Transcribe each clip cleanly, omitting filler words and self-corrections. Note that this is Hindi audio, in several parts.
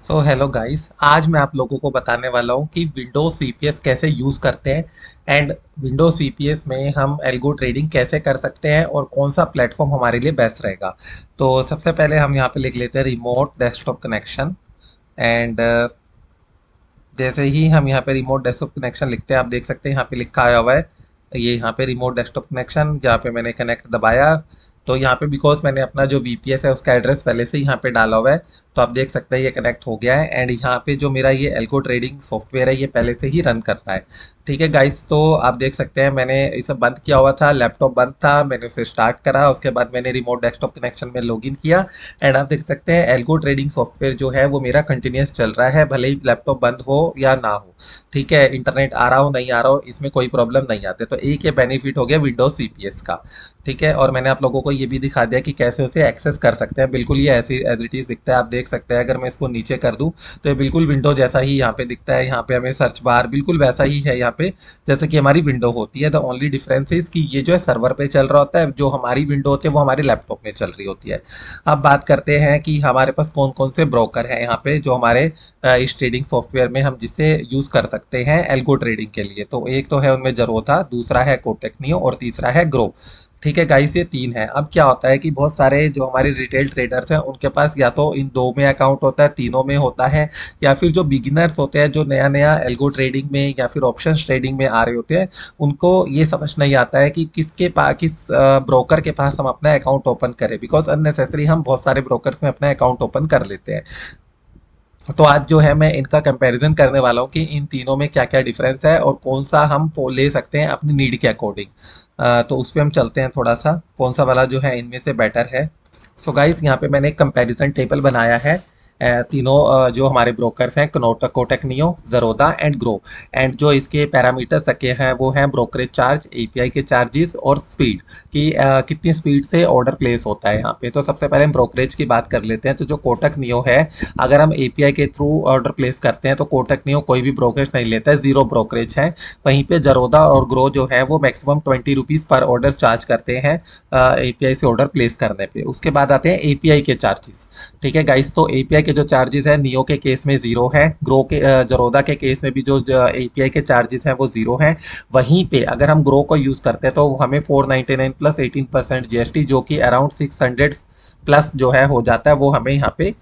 सो हेलो गाइस, आज मैं आप लोगों को बताने वाला हूँ कि विंडोज़ वीपीएस कैसे यूज़ करते हैं एंड विंडोज़ वीपीएस में हम एल्गो ट्रेडिंग कैसे कर सकते हैं और कौन सा प्लेटफॉर्म हमारे लिए बेस्ट रहेगा। तो सबसे पहले हम यहाँ पे लिख लेते हैं रिमोट डेस्कटॉप कनेक्शन एंड जैसे ही हम यहाँ पे रिमोट डेस्कटॉप कनेक्शन लिखते हैं, आप देख सकते हैं यहाँ पे लिखा आया हुआ है। ये यहाँ पे रिमोट डेस्कटॉप कनेक्शन, जहाँ पे मैंने कनेक्ट दबाया तो यहाँ पे बिकॉज मैंने अपना जो वीपीएस है उसका एड्रेस पहले से ही यहाँ पे डाला हुआ है, तो आप देख सकते हैं ये कनेक्ट हो गया है। एंड यहाँ पे जो मेरा ये एल्गो ट्रेडिंग सॉफ्टवेयर है ये पहले से ही रन करता है। ठीक है गाइस, तो आप देख सकते हैं मैंने इसे बंद किया हुआ था, लैपटॉप बंद था, मैंने उसे स्टार्ट करा, उसके बाद मैंने रिमोट डेस्कटॉप कनेक्शन में लॉगिन किया। एंड आप देख सकते हैं एल्गो ट्रेडिंग सॉफ्टवेयर जो है वो मेरा कंटिन्यूस चल रहा है, भले ही लैपटॉप बंद हो या ना हो। ठीक है, इंटरनेट आ रहा हो नहीं आ रहा हो, इसमें कोई प्रॉब्लम नहीं आते। तो एक ये बेनिफिट हो गया विंडोज वीपीएस का। ठीक है, और मैंने आप लोगों को ये भी दिखा दिया कि कैसे उसे एक्सेस कर सकते हैं। बिल्कुल ये ऐसी एज इट इज दिखता है, आप देख सकते हैं। अगर मैं इसको नीचे कर दूं तो ये बिल्कुल विंडो जैसा ही यहाँ पे दिखता है। यहाँ पे हमें सर्च बार बिल्कुल वैसा ही है यहाँ पे, जैसे कि हमारी विंडो होती है। द ओनली डिफरेंस इज कि ये जो है सर्वर पे चल रहा होता है, जो हमारी विंडो होती है वो हमारे लैपटॉप में चल रही होती है। अब बात करते हैं कि हमारे पास कौन कौन से ब्रोकर हैं यहाँ पे जो हमारे इस ट्रेडिंग सॉफ्टवेयर में हम जिसे यूज कर सकते हैं एल्गो ट्रेडिंग के लिए। तो एक तो है उनमें जरोधा, दूसरा है कोटक नियो और तीसरा है ग्रो। ठीक है गाइस, ये तीन है। अब क्या होता है कि बहुत सारे जो हमारे रिटेल ट्रेडर्स हैं उनके पास या तो इन दो में अकाउंट होता है, तीनों में होता है, या फिर जो बिगिनर्स होते हैं जो नया नया एल्गो ट्रेडिंग में या फिर ऑप्शंस ट्रेडिंग में आ रहे होते हैं, उनको ये समझ नहीं आता है कि किस ब्रोकर के पास हम अपना अकाउंट ओपन करें, बिकॉज अननेसेसरी हम बहुत सारे ब्रोकर्स में अपना अकाउंट ओपन कर लेते हैं। तो आज जो है मैं इनका कंपैरिजन करने वाला हूँ कि इन तीनों में क्या क्या डिफरेंस है और कौन सा हम ले सकते हैं अपनी नीड के अकॉर्डिंग। तो उस पर हम चलते हैं थोड़ा सा, कौन सा वाला जो है इनमें से बेटर है। सो गाइस, यहाँ पे मैंने एक कंपैरिजन टेबल बनाया है। तीनों जो हमारे ब्रोकर्स हैं, Kotak Kotak neo, Zerodha and grow. And जो इसके पैरामीटर्स रखे हैं वो हैं ब्रोकरेज चार्ज, एपीआई के चार्जेस और स्पीड, कि कितनी स्पीड से ऑर्डर प्लेस होता है यहाँ पे। तो सबसे पहले हम ब्रोकरेज की बात कर लेते हैं। तो जो कोटक नियो है, अगर हम एपीआई के थ्रू ऑर्डर प्लेस करते हैं तो कोटक नियो कोई भी ब्रोकरेज नहीं लेता है, जीरो ब्रोकरेज है। वहीं पे जरोदा और ग्रो जो है वो मैक्सिमम 20 रुपीज़ पर ऑर्डर चार्ज करते हैं एपीआई से ऑर्डर प्लेस करने पे। उसके बाद आते हैं एपीआई के चार्जेस। ठीक है गाइस, तो एपीआई के जो चार्जेस है नियो के केस में जीरो है, ग्रो के जरोदा के केस में भी जो एपीआई के चार्जेस हैं वो जीरो हैं। वहीं पे अगर हम ग्रो को यूज़ करते हैं तो हमें 499 प्लस 18% जीएसटी, जो कि अराउंड 600 प्लस जो है हो जाता है, वो हमें यहाँ पे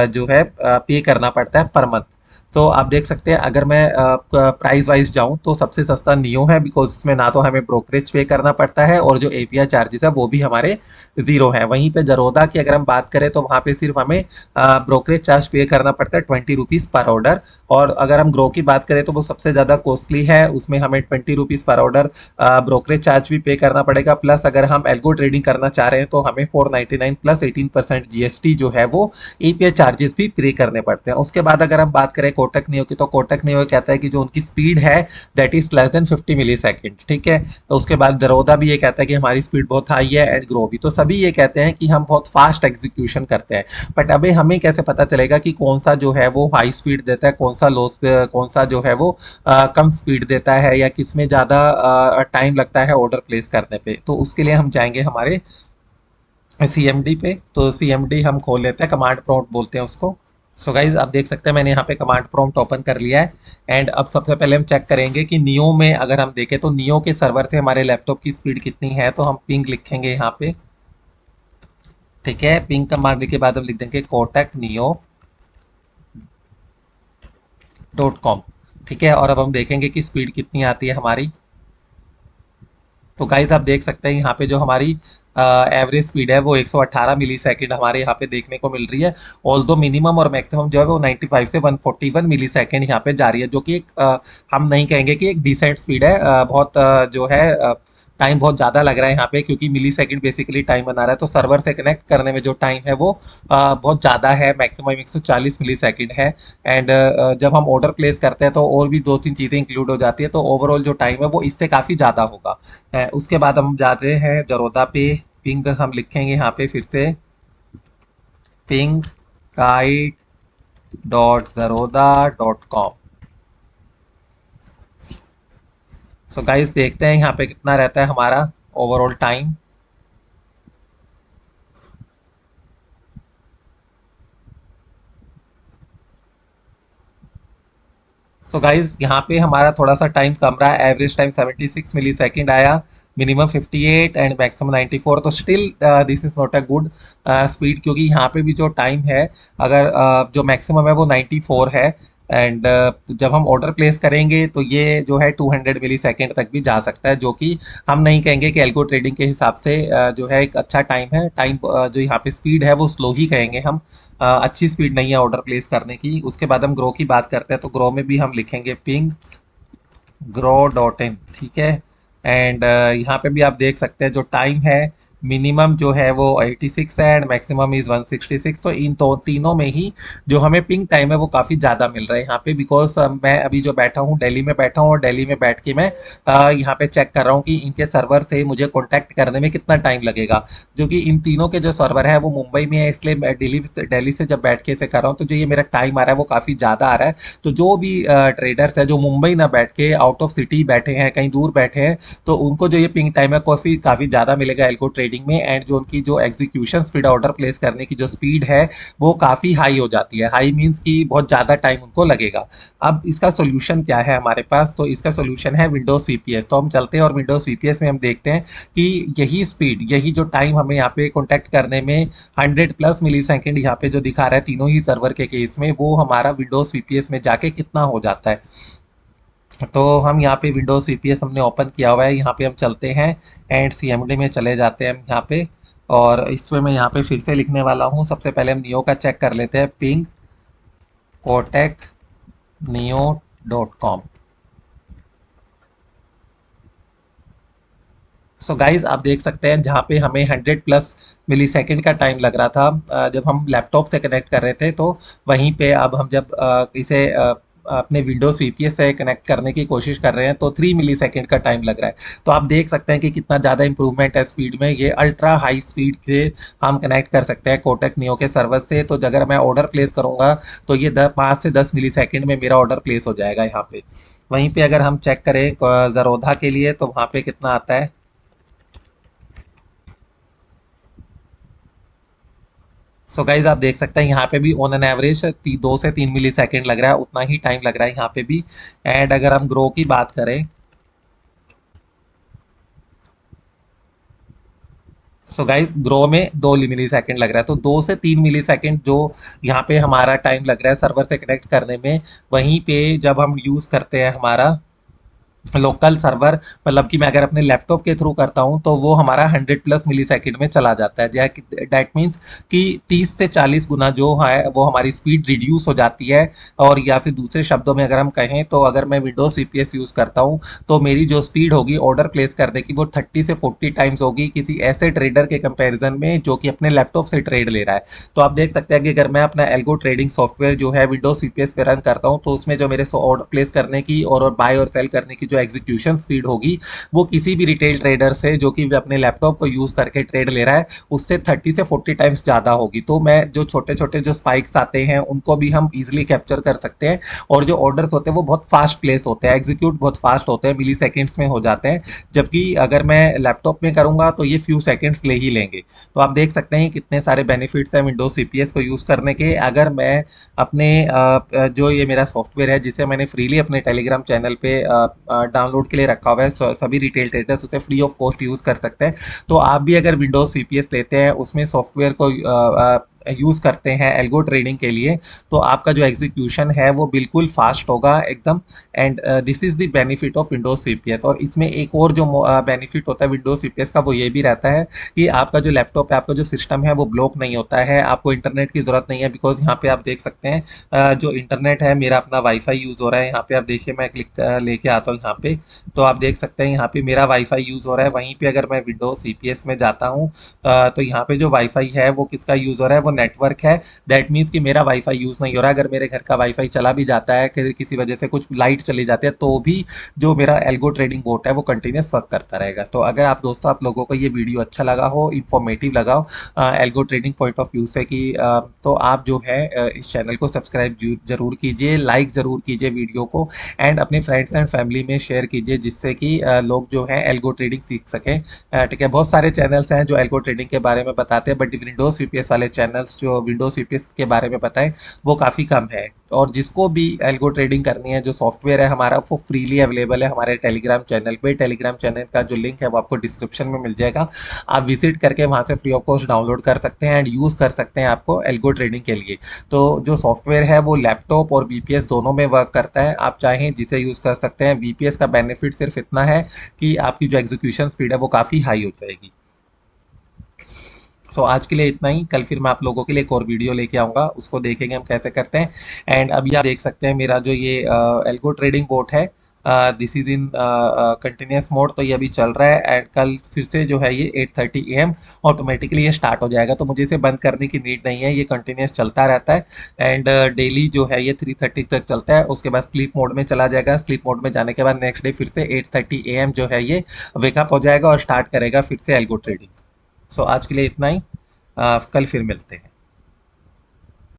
जो है पे करना पड़ता है पर मंथ। तो आप देख सकते हैं अगर मैं प्राइस वाइज जाऊं तो सबसे सस्ता नियो है, बिकॉज इसमें ना तो हमें ब्रोकरेज पे करना पड़ता है और जो एपीआई चार्जेस है वो भी हमारे जीरो है। वहीं पे जरोदा की अगर हम बात करें तो वहाँ पे सिर्फ हमें ब्रोकरेज चार्ज पे करना पड़ता है 20 रुपीज़ पर ऑर्डर। और अगर हम ग्रो की बात करें तो वो सबसे ज़्यादा कॉस्टली है, उसमें हमें 20 रुपीज़ पर ऑर्डर ब्रोकरेज चार्ज भी पे करना पड़ेगा, प्लस अगर हम एल्गो ट्रेडिंग करना चाह रहे हैं तो हमें 499 प्लस 18% जीएसटी जो है वो एपीआई चार्जेस भी पे करने पड़ते हैं। उसके बाद अगर हम बात करें कोटक नियो की, तो कोटक नियो कहता है कि जो उनकी स्पीड है that is less than 50 millisecond. ठीक है, तो उसके बाद दरोदा भी ये कहता है कि हमारी स्पीड बहुत हाई है, एंड ग्रो भी। तो सभी ये कहते हैं कि हम बहुत फास्ट एग्जीक्यूशन करते हैं। बट अभी हमें कैसे पता चलेगा कि कौन सा जो है वो हाई स्पीड देता है, कौन सा जो है वो कम स्पीड देता है, या किस में ज़्यादा टाइम लगता है ऑर्डर प्लेस करने पे। तो उसके लिए हम जाएंगे हमारे सीएमडी पे। तो सीएमडी हम खोल लेते हैं, कमांड प्रॉम्प्ट बोलते हैं उसको। सो गाइज, आप देख सकते हैं मैंने यहाँ पे कमांड प्रॉम्प्ट ओपन कर लिया है। एंड अब सबसे पहले हम चेक करेंगे कि नियो में अगर हम देखें तो नियो के सर्वर से हमारे लैपटॉप की स्पीड कितनी है। तो हम पिंग लिखेंगे यहाँ पे। ठीक है, पिंग कमांड के बाद हम लिख देंगे कोटक नियो .com। ठीक है, और अब हम देखेंगे कि स्पीड कितनी आती है हमारी। तो गाइज आप देख सकते हैं यहाँ पे जो हमारी एवरेज स्पीड है वो 118 मिली सेकेंड हमारे यहाँ पे देखने को मिल रही है। ऑल्दो मिनिमम और मैक्सिमम जो है वो 95 से 141 मिली सेकेंड यहाँ पे जा रही है, जो कि एक हम नहीं कहेंगे कि एक डिसेंट स्पीड है। बहुत जो है टाइम बहुत ज़्यादा लग रहा है यहाँ पे, क्योंकि मिली सेकेंड बेसिकली टाइम बना रहा है। तो सर्वर से कनेक्ट करने में जो टाइम है वो बहुत ज़्यादा है, मैक्सिमम 140 मिली सेकेंड है। एंड जब हम ऑर्डर प्लेस करते हैं तो और भी दो तीन चीज़ें इंक्लूड हो जाती है, तो ओवरऑल जो टाइम है वो इससे काफ़ी ज़्यादा होगा। उसके बाद हम जाते हैं जरोदा पे। पिंग हम लिखेंगे यहाँ पे फिर से, पिंग काइट .जरोदा.com। सो गाइस, देखते हैं यहाँ पे कितना रहता है हमारा ओवरऑल टाइम। सो गाइज यहाँ पे हमारा थोड़ा सा टाइम कम रहा है, एवरेज टाइम 76 मिली सेकेंड आया, मिनिमम 58 एंड मैक्सिमम 94। तो still this is not a good speed, क्योंकि यहाँ पे भी जो टाइम है, अगर जो मैक्सिमम है वो 94 है। एंड जब हम ऑर्डर प्लेस करेंगे तो ये जो है 200 मिली सेकेंड तक भी जा सकता है, जो कि हम नहीं कहेंगे कि एल्गो ट्रेडिंग के हिसाब से जो है एक अच्छा टाइम है। टाइम जो यहाँ पे स्पीड है वो स्लो ही कहेंगे हम, अच्छी स्पीड नहीं है ऑर्डर प्लेस करने की। उसके बाद हम ग्रो की बात करते हैं, तो ग्रो में भी हम लिखेंगे पिंग grow.in, ठीक है। एंड यहाँ पे भी आप देख सकते हैं जो टाइम है, मिनिमम जो है वो 86 है एंड मैक्सिमम इज 166। तो इन तो तीनों में ही जो हमें पिंग टाइम है वो काफ़ी ज़्यादा मिल रहा है यहाँ पे, बिकॉज मैं अभी जो बैठा हूँ दिल्ली में बैठा हूँ, और दिल्ली में बैठ के मैं यहाँ पे चेक कर रहा हूँ कि इनके सर्वर से मुझे कॉन्टैक्ट करने में कितना टाइम लगेगा। जो कि इन तीनों के जो सर्वर है वो मुंबई में है, इसलिए मैं दिल्ली से जब बैठ के इसे कर रहा हूँ, तो जो ये मेरा टाइम आ रहा है वो काफ़ी ज़्यादा आ रहा है। तो जो भी ट्रेडर्स है जो मुंबई ना बैठ के आउट ऑफ सिटी बैठे हैं, कहीं दूर बैठे हैं, तो उनको जो ये पिंग टाइम है काफ़ी काफ़ी ज़्यादा मिलेगा एल्गो ट्रेडिंग में। एंड जो उनकी जो एग्जीक्यूशन स्पीड, ऑर्डर प्लेस करने की जो स्पीड है वो काफ़ी हाई हो जाती है। हाई मीन्स कि बहुत ज़्यादा टाइम उनको लगेगा। अब इसका सोल्यूशन क्या है हमारे पास? तो इसका सोल्यूशन है विंडोज सीपीएस। तो हम चलते हैं और विंडोज सीपीएस में हम देखते हैं कि यही स्पीड, यही जो टाइम हमें यहाँ पे कॉन्टैक्ट करने में 100+ मिली सेकेंड यहाँ पे जो दिखा रहा है तीनों ही सर्वर के केस में, वो हमारा विंडोज सीपीएस में जाके कितना हो जाता है। तो हम यहाँ पे विंडोज सीपीएस हमने ओपन किया हुआ है, यहाँ पे हम चलते हैं एंड सीएमडी में चले जाते हैं हम यहाँ पे। और इसमें मैं यहाँ पे फिर से लिखने वाला हूँ, सबसे पहले हम नियो का चेक कर लेते हैं, पिंग कोटेक नियो.com। सो गाइज आप देख सकते हैं जहाँ पे हमें 100+ मिली सेकेंड का टाइम लग रहा था जब हम लैपटॉप से कनेक्ट कर रहे थे, तो वहीं पे अब हम जब इसे अपने विंडोज वीपीएस से कनेक्ट करने की कोशिश कर रहे हैं तो 3 मिली सेकेंड का टाइम लग रहा है। तो आप देख सकते हैं कि कितना ज़्यादा इंप्रूवमेंट है स्पीड में। ये अल्ट्रा हाई स्पीड से हम कनेक्ट कर सकते हैं कोटेक नियो के सर्वर से। तो अगर मैं ऑर्डर प्लेस करूँगा तो ये 5 से 10 मिली सेकेंड में मेरा ऑर्डर प्लेस हो जाएगा यहाँ पे। वहीं पे अगर हम चेक करें ज़रोधा के लिए, तो वहाँ पे कितना आता है। सो गाइज आप देख सकते हैं यहाँ पे भी ऑन एन एवरेज 2 से 3 मिली सेकेंड लग रहा है, उतना ही टाइम लग रहा है यहाँ पे भी। एंड अगर हम ग्रो की बात करें, सो गाइज ग्रो में 2 मिली सेकेंड लग रहा है, तो 2 से 3 मिली सेकेंड जो यहाँ पे हमारा टाइम लग रहा है सर्वर से कनेक्ट करने में। वहीं पे जब हम यूज़ करते हैं हमारा लोकल सर्वर, मतलब कि मैं अगर अपने लैपटॉप के थ्रू करता हूं तो वो हमारा 100+ मिली सेकेंड में चला जाता है। दैट मीन्स कि 30 से 40 गुना जो है वो हमारी स्पीड रिड्यूस हो जाती है। और या फिर दूसरे शब्दों में अगर हम कहें तो अगर मैं विंडोज सीपीएस यूज़ करता हूं तो मेरी जो स्पीड होगी ऑर्डर प्लेस करने की वो 30 से 40 टाइम्स होगी किसी ऐसे ट्रेडर के कंपेरिजन में जो कि अपने लैपटॉप से ट्रेड ले रहा है। तो आप देख सकते हैं कि अगर मैं अपना एल्गो ट्रेडिंग सॉफ्टवेयर जो है विंडोज सीपीएस पे रन करता हूँ तो उसमें जो मेरे ऑर्डर प्लेस करने की और बाय और सेल करने की जो एग्जीक्यूशन स्पीड होगी वो किसी भी रिटेल ट्रेडर से जो कि अपने लैपटॉप को यूज़ करके ट्रेड ले रहा है उससे 30 से 40 टाइम्स ज़्यादा होगी। तो मैं जो छोटे छोटे जो स्पाइक्स आते हैं उनको भी हम इजिली कैप्चर कर सकते हैं। और जो ऑर्डर्स होते हैं वो बहुत फास्ट प्लेस होते हैं, एग्जीक्यूट बहुत फास्ट होते हैं, मिली सेकेंड्स में हो जाते हैं। जबकि अगर मैं लैपटॉप में करूंगा तो ये फ्यू सेकेंड्स ले ही लेंगे। तो आप देख सकते हैं कितने सारे बेनिफिट्स हैं विंडोज सीपीएस को यूज़ करने के। अगर मैं अपने जो ये मेरा सॉफ्टवेयर है जिसे मैंने फ्रीली अपने टेलीग्राम चैनल पे डाउनलोड के लिए रखा हुआ है, सभी रिटेल ट्रेडर्स उसे फ्री ऑफ कॉस्ट यूज़ कर सकते हैं। तो आप भी अगर विंडोज सीपीएस लेते हैं, उसमें सॉफ्टवेयर को यूज़ करते हैं एल्गो ट्रेडिंग के लिए, तो आपका जो एग्जीक्यूशन है वो बिल्कुल फास्ट होगा एकदम। And this is the benefit of Windows CPS. और इसमें एक और जो बेनिफिट होता है विंडोज सीपीएस का वो ये भी रहता है कि आपका जो लैपटॉप है, आपका जो सिस्टम है वो ब्लॉक नहीं होता है, आपको इंटरनेट की ज़रूरत नहीं है। बिकॉज यहाँ पे आप देख सकते हैं जो इंटरनेट है मेरा अपना वाईफाई यूज़ हो रहा है। यहाँ पे आप देखिए मैं क्लिक लेके आता हूँ यहाँ पे, तो आप देख सकते हैं यहाँ पे मेरा वाईफाई यूज़ हो रहा है। वहीं पे अगर मैं विंडोज सीपीएस में जाता हूँ तो यहाँ पे जो वाईफाई है वो किसका यूज़ हो रहा है, वो नेटवर्क है। दैट मीन्स कि मेरा वाईफाई यूज़ नहीं हो रहा है। अगर मेरे घर का वाईफाई चला भी जाता है कि किसी वजह से कुछ लाइट चली जाती है तो भी जो मेरा एल्गो ट्रेडिंग बोट है वो कंटिन्यूस वर्क करता रहेगा। तो अगर आप दोस्तों आप लोगों को ये वीडियो अच्छा लगा हो, इंफॉर्मेटिव लगा हो algo trading point of view से, कि तो आप जो है इस चैनल को सब्सक्राइब जरूर कीजिए, लाइक ज़रूर कीजिए वीडियो को, एंड अपने फ्रेंड्स एंड फैमिली में शेयर कीजिए जिससे कि लोग जो है एल्गो ट्रेडिंग सीख सकें। ठीक है, बहुत सारे चैनल्स हैं जो एल्गो ट्रेडिंग के बारे में बताते हैं, बट विंडोज यूपीएस वाले चैनल चैनल्स जो विंडोज वीपीएस के बारे में बताएं वो काफ़ी कम है। और जिसको भी एल्गो ट्रेडिंग करनी है, जो सॉफ्टवेयर है हमारा वो फ्रीली अवेलेबल है हमारे टेलीग्राम चैनल पे। टेलीग्राम चैनल का जो लिंक है वो आपको डिस्क्रिप्शन में मिल जाएगा। आप विजिट करके वहाँ से फ्री ऑफ कॉस्ट डाउनलोड कर सकते हैं एंड यूज़ कर सकते हैं आपको एल्गो ट्रेडिंग के लिए। तो जो सॉफ्टवेयर है वो लैपटॉप और वीपीएस दोनों में वर्क करता है, आप चाहें जिसे यूज़ कर सकते हैं। वीपीएस का बेनिफिट सिर्फ इतना है कि आपकी जो एग्जीक्यूशन स्पीड है वो काफ़ी हाई हो जाएगी। सो आज के लिए इतना ही। कल फिर मैं आप लोगों के लिए एक और वीडियो लेके आऊँगा, उसको देखेंगे हम कैसे करते हैं। एंड अभी आप देख सकते हैं मेरा जो ये एल्गो ट्रेडिंग बोट है, this is in continuous mode, तो ये अभी चल रहा है। एंड कल फिर से जो है ये 8:30 AM ऑटोमेटिकली ये स्टार्ट हो जाएगा, तो मुझे इसे बंद करने की नीड नहीं है, ये कंटिन्यूस चलता रहता है। एंड डेली जो है ये 3:30 तक चलता है, उसके बाद स्लीप मोड में चला जाएगा। स्लीप मोड में जाने के बाद नेक्स्ट डे फिर से 8:30 AM जो है ये वेकअप हो जाएगा और स्टार्ट करेगा फिर से एल्गो ट्रेडिंग। सो आज के लिए इतना ही। कल फिर मिलते हैं।